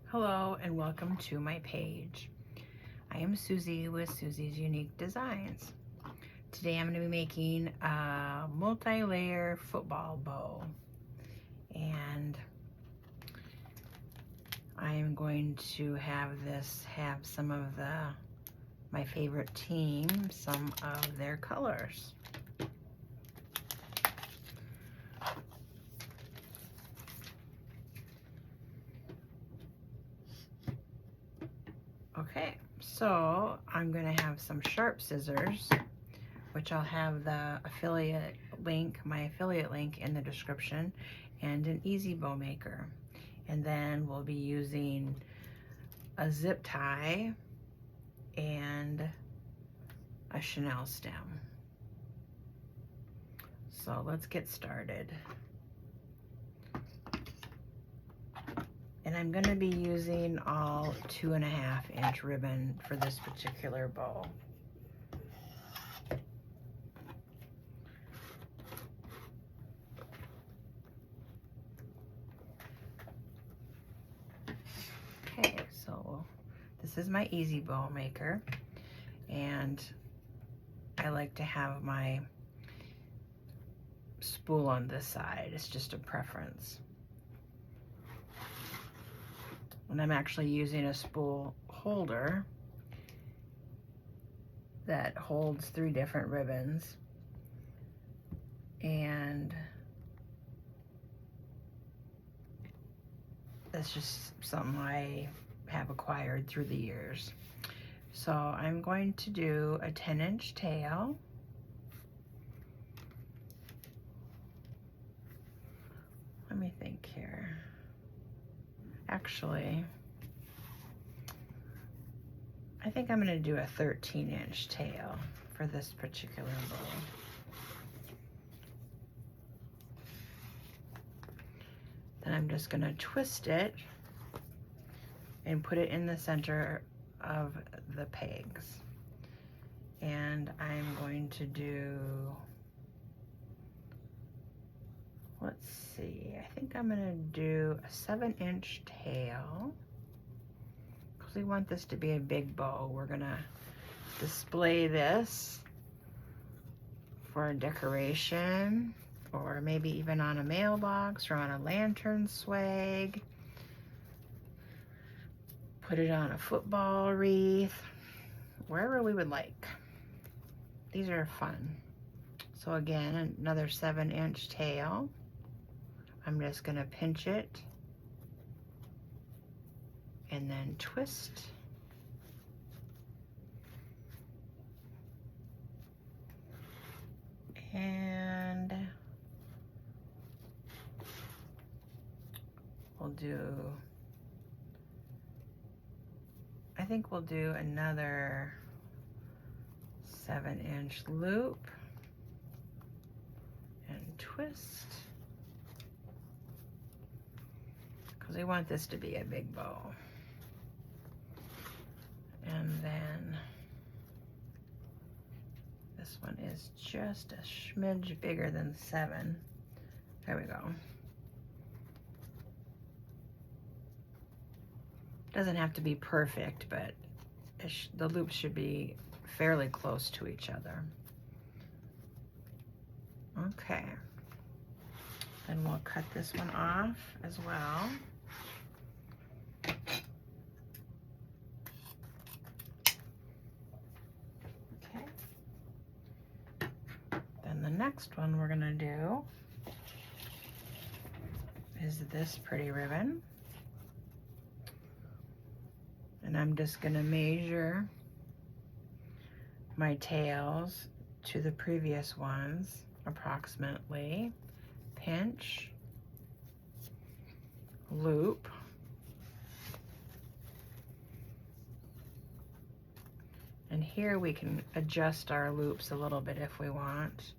Hello and welcome to my page. I am Susie with Susie's Unique Designs. Today I'm going to be making a multi-layer football bow, and I am going to have some of my favorite team, some of their colors. Okay, so I'm going to have some sharp scissors, which I'll have my affiliate link in the description, and an easy bow maker. And then we'll be using a zip tie and a chenille stem. So let's get started. And I'm going to be using all 2.5-inch ribbon for this particular bow. Okay, so this is my easy bow maker, and I like to have my spool on this side. It's just a preference. And I'm actually using a spool holder that holds 3 different ribbons, and that's just something I have acquired through the years. So I'm going to do a 10-inch tail. Let me think here. Actually, I think I'm going to do a 13-inch tail for this particular bow. Then I'm just going to twist it and put it in the center of the pegs. And I'm going to do, let's see, I think I'm going to do a 7-inch tail, because we want this to be a big bow. We're going to display this for decoration, or maybe even on a mailbox or on a lantern swag. Put it on a football wreath, wherever we would like. These are fun. So again, another 7-inch tail. I'm just going to pinch it and then twist. And I think we'll do another 7-inch loop and twist, because we want this to be a big bow. And then this one is just a smidge bigger than 7. There we go. Doesn't have to be perfect, but the loops should be fairly close to each other. Okay. Then we'll cut this one off as well. Okay. Then the next one we're gonna do is this pretty ribbon. And I'm just gonna measure my tails to the previous ones approximately. Pinch, loop, and here we can adjust our loops a little bit if we want.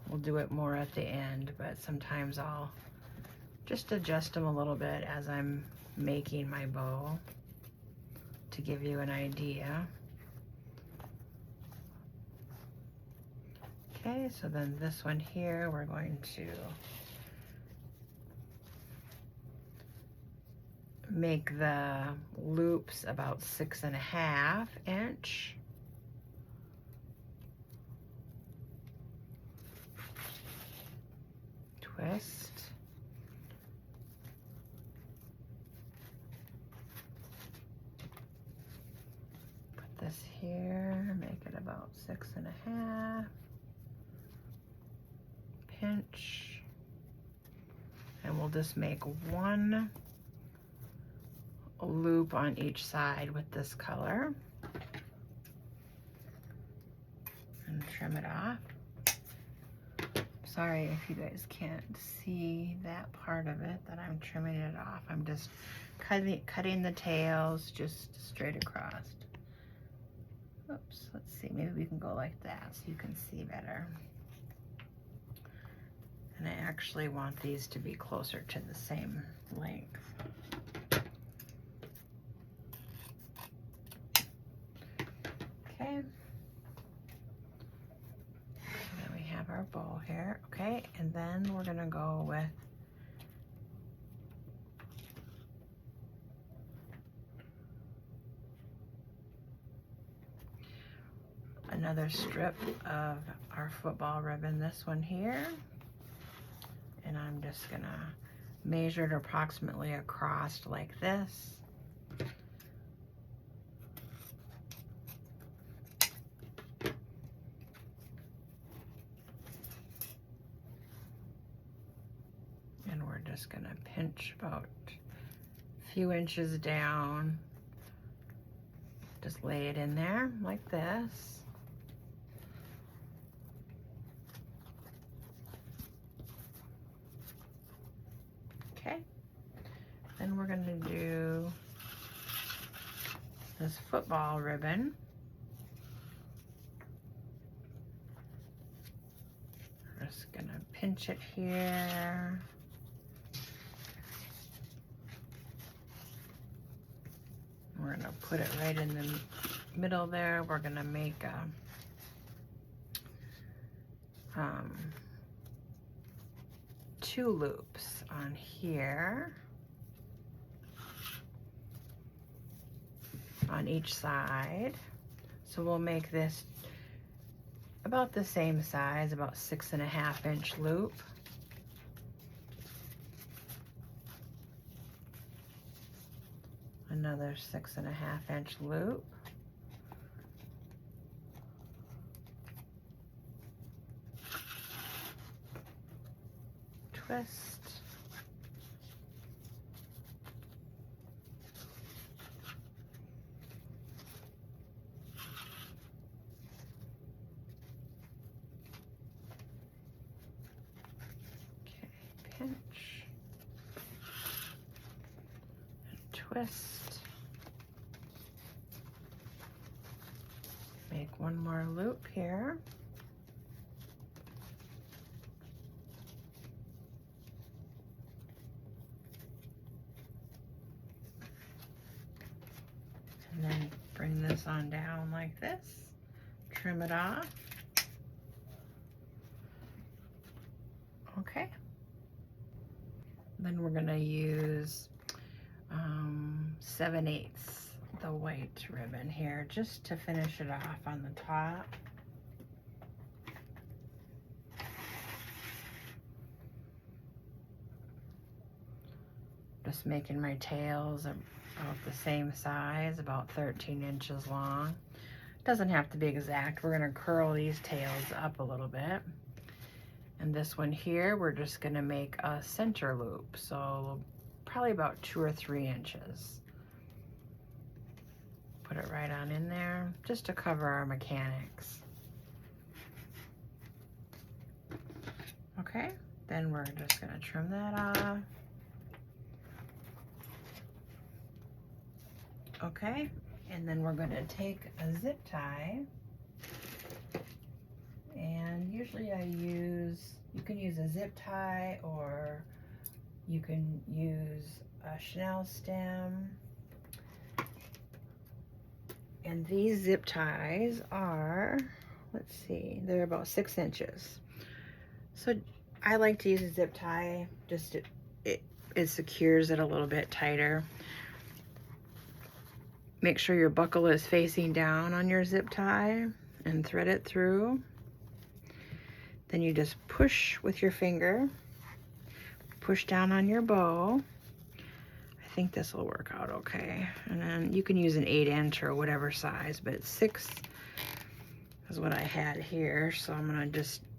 We'll do it more at the end, but sometimes I'll just adjust them a little bit as I'm making my bow to give you an idea. Okay, so then this one here, we're going to make the loops about 6.5 inch. Twist. Put this here, make it about 6.5. Pinch. And we'll just make one loop on each side with this color. And trim it off. Sorry if you guys can't see that part of it, that I'm trimming it off. I'm just cutting the tails just straight across. Oops, let's see, maybe we can go like that so you can see better. And I actually want these to be closer to the same length. Okay. And then we have our bow here. Okay, and then we're gonna go with another strip of our football ribbon, this one here. And I'm just gonna measure it approximately across like this. And we're just gonna pinch about a few inches down. Just lay it in there like this. Okay, then we're going to do this football ribbon. We're just going to pinch it here. We're going to put it right in the middle there. We're going to make a two loops on here on each side. So we'll make this about the same size, about 6.5 inch loop. Another 6.5 inch loop. Twist. Okay, pinch. And twist. Make one more loop here. And then bring this on down like this, trim it off. Okay. Then we're gonna use 7/8 the white ribbon here just to finish it off on the top. Just making my tails about the same size, about 13 inches long. Doesn't have to be exact. We're gonna curl these tails up a little bit. And this one here, we're just gonna make a center loop. So probably about 2 or 3 inches. Put it right on in there, just to cover our mechanics. Okay, then we're just gonna trim that off. Okay, and then we're gonna take a zip tie, and usually you can use a zip tie, or you can use a chenille stem. And these zip ties are, let's see, they're about 6 inches. So I like to use a zip tie, just it secures it a little bit tighter. make sure your buckle is facing down on your zip tie and thread it through. Then you just push with your finger, push down on your bow. I think this will work out okay. And then you can use an 8" or whatever size, but 6 is what I had here. So I'm gonna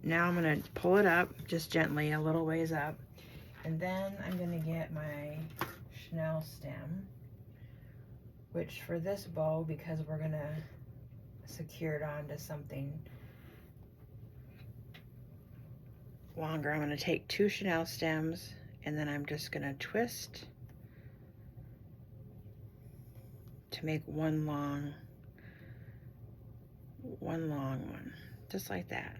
now I'm gonna pull it up just gently a little ways up. And then I'm gonna get my chenille stem, which for this bow, because we're gonna secure it onto something longer, I'm gonna take 2 chenille stems and then I'm just gonna twist to make one long one, just like that.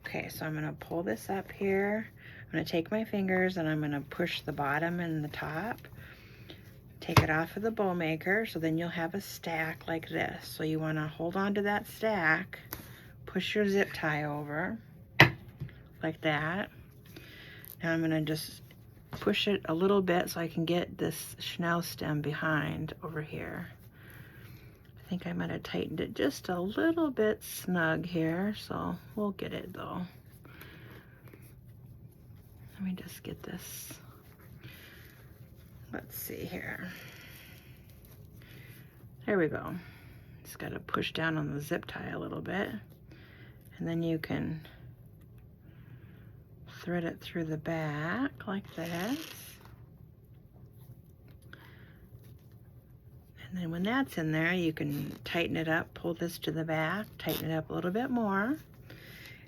Okay, so I'm gonna pull this up here. I'm gonna take my fingers and I'm gonna push the bottom and the top, take it off of the bow maker, so then you'll have a stack like this. So you wanna hold on to that stack, push your zip tie over, like that. Now I'm gonna just push it a little bit so I can get this chenille stem behind over here. I think I might have tightened it just a little bit snug here, so we'll get it though. Let me just get this. Let's see here. There we go. Just gotta push down on the zip tie a little bit, and then you can thread it through the back like this. And then when that's in there, you can tighten it up, pull this to the back, tighten it up a little bit more.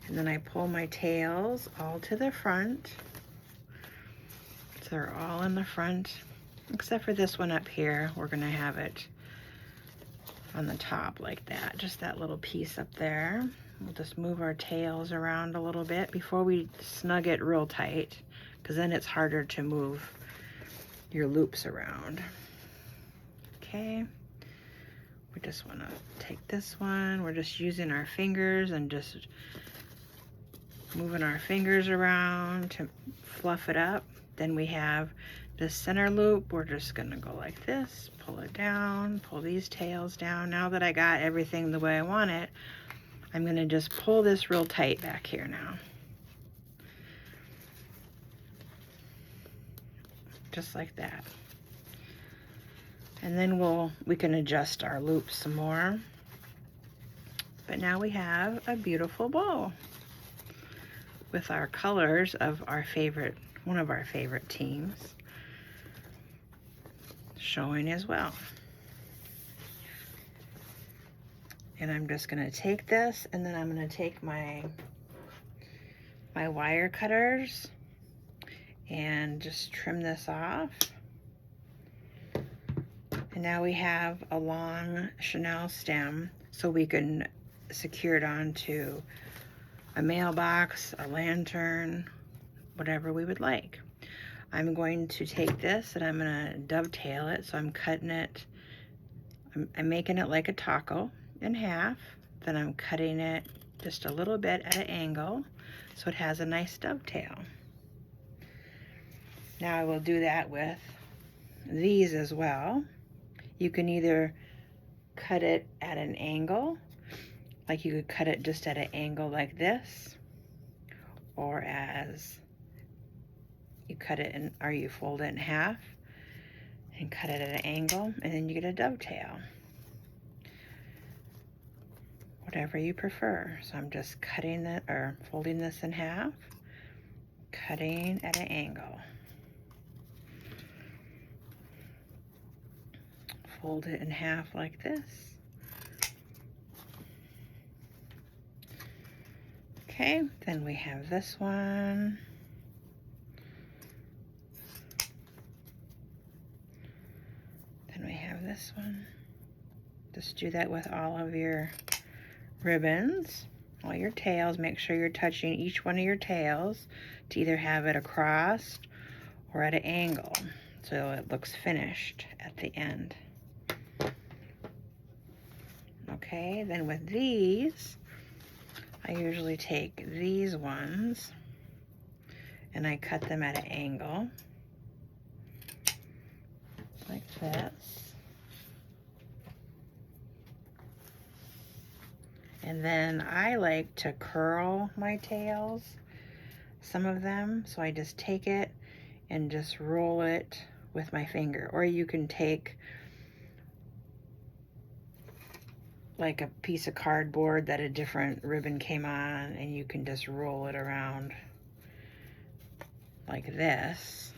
And then I pull my tails all to the front. So they're all in the front, except for this one up here. We're gonna have it on the top like that, just that little piece up there. We'll just move our tails around a little bit before we snug it real tight, because then it's harder to move your loops around. Okay, we just want to take this one. We're just using our fingers and just moving our fingers around to fluff it up. Then we have this center loop. We're just gonna go like this, pull it down, pull these tails down. Now that I got everything the way I want it, I'm gonna just pull this real tight back here now. Just like that. And then we can adjust our loops some more. But now we have a beautiful bow with our colors of our favorite, one of our favorite teams showing as well. And I'm just gonna take this, and then I'm gonna take my wire cutters and just trim this off. And now we have a long chenille stem, so we can secure it onto a mailbox, a lantern, whatever we would like. I'm going to take this and I'm gonna dovetail it, so I'm cutting it, I'm making it like a taco in half, then I'm cutting it just a little bit at an angle so it has a nice dovetail. Now I will do that with these as well. You can either cut it at an angle, like you could cut it just at an angle like this, or as you cut it in, or you fold it in half and cut it at an angle, and then you get a dovetail. Whatever you prefer. So I'm just cutting it, or folding this in half, cutting at an angle. Fold it in half like this. Okay, then we have this one. Then we have this one. Just do that with all of your ribbons, all your tails. Make sure you're touching each one of your tails to either have it across or at an angle, so it looks finished at the end. Okay, then with these, I usually take these ones and I cut them at an angle like this. And then I like to curl my tails, some of them. So I just take it and just roll it with my finger. Or you can take like a piece of cardboard that a different ribbon came on, and you can just roll it around like this,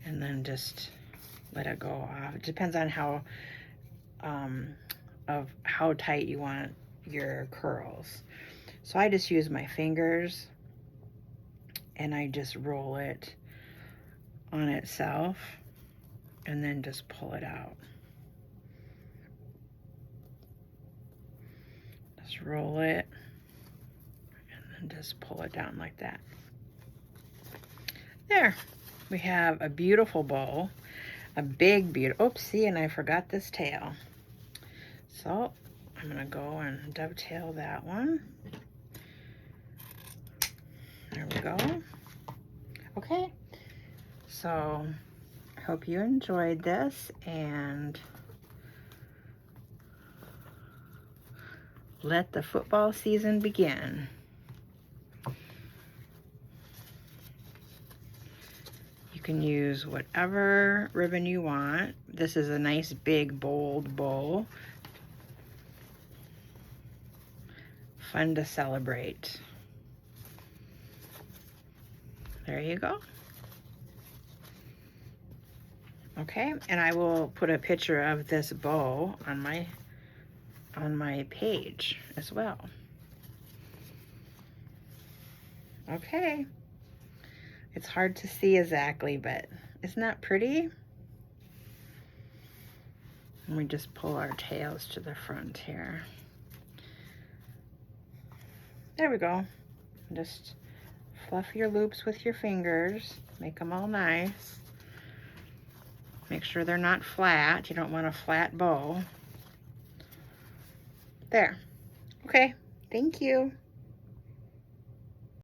and then just let it go off. It depends on how tight you want your curls. So I just use my fingers and I just roll it on itself and then just pull it out. Just roll it and then just pull it down like that. There, we have a beautiful bow, a big, beautiful, oopsie, and I forgot this tail. So I'm gonna go and dovetail that one. There we go. Okay, so I hope you enjoyed this, and let the football season begin. You can use whatever ribbon you want. This is a nice big bold bow. Fun to celebrate. There you go. Okay, and I will put a picture of this bow on my page as well. Okay. It's hard to see exactly, but isn't that pretty? And we just pull our tails to the front here. There we go. Just fluff your loops with your fingers. Make them all nice. Make sure they're not flat. You don't want a flat bow. There. Okay. Thank you.